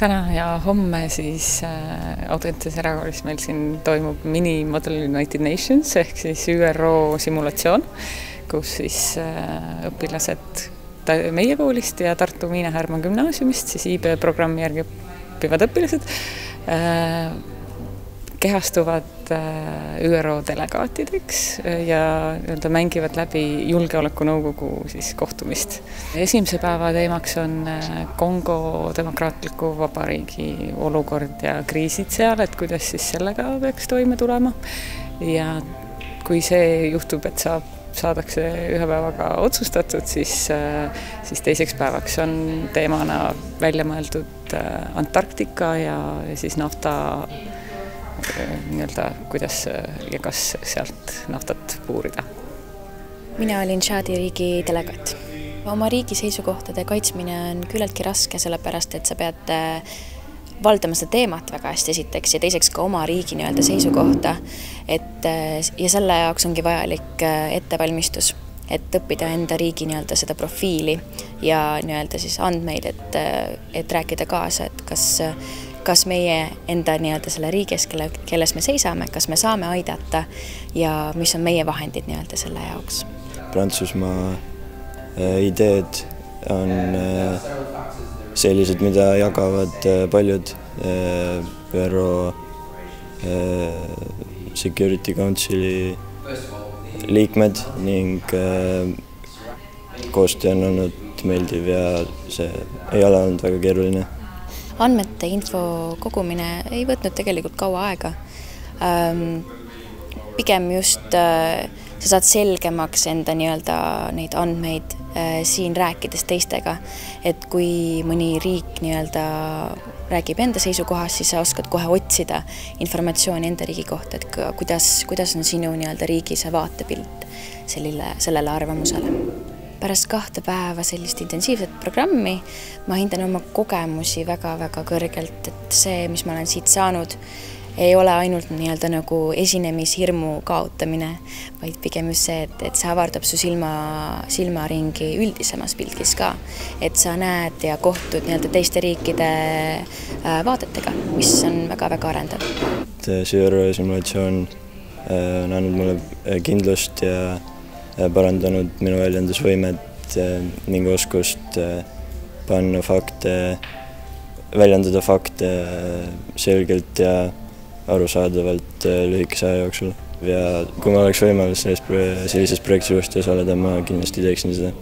Täna ja homme siis Audentes erakoolis meil siin toimub mini Model United Nations ehk siis ÜRO simulatsioon, kus siis õpilased meie koolist ja Tartu Miina Härma gümnaasiumist, siis IB programmi järgi õppivad õpilased, kehastuvad ÜRO delegaatideks ja mängivad läbi julgeolekunõukogu siis kohtumist. Esimese päeva teemaks on Kongo Demokraatliku Vabariigi olukord ja kriisid seal, et kuidas siis sellega peaks toime tulema. Ja kui see juhtub, et saadakse ühe päevaga otsustatud, siis teiseks päevaks on teemana välja mõeldud Antarktika ja siis nafta kuidas ja kas sealt naftat puurida. Mina olin Tšaadi riigi delegaat. Oma riigi seisukohtade kaitsmine on küllaltki raske, sellepärast et sa pead valdama seda teemat väga hästi esiteks ja teiseks ka oma riigi seisukohta. Ja selle jaoks ongi vajalik ettevalmistus, et õppida enda riigi seda profiili ja siis andmeid, et rääkida kaasa, et kas meie enda selle riigis, kelles me seisame, kas me saame aidata ja mis on meie vahendid selle jaoks. Prantsusmaa ideed on sellised, mida jagavad paljud ÜRO Security Councili liikmed ning koostöö on olnud meeldiv ja see ei ole olnud väga keeruline. Andmete info kogumine ei võtnud tegelikult kaua aega. Pigem just sa saad selgemaks enda neid andmeid siin rääkides teistega, et kui mõni riik räägib enda seisukohast, siis sa oskad kohe otsida informatsiooni enda riigi kohta, et kuidas on sinu riigi see vaatepilt sellele arvamusele. Pärast 2 päeva sellist intensiivset programmi ma hindan oma kogemusi väga-väga kõrgelt, et see, mis ma olen siit saanud, ei ole ainult nagu esinemishirmu kaotamine, vaid pigem just see, et see avardab su silmaringi üldisemas pildis ka, et sa näed ja kohtud teiste riikide vaadetega, mis on väga-väga arendav. See ÜRO simulatsioon on andnud mulle kindlust ja parandanud minu väljendusvõimet ning oskust väljendada fakte selgelt ja arusaadavalt lühikese aja jooksul. Ja kui ma oleks võimalus sellises projektis osaleda, ma kindlasti teeksin seda.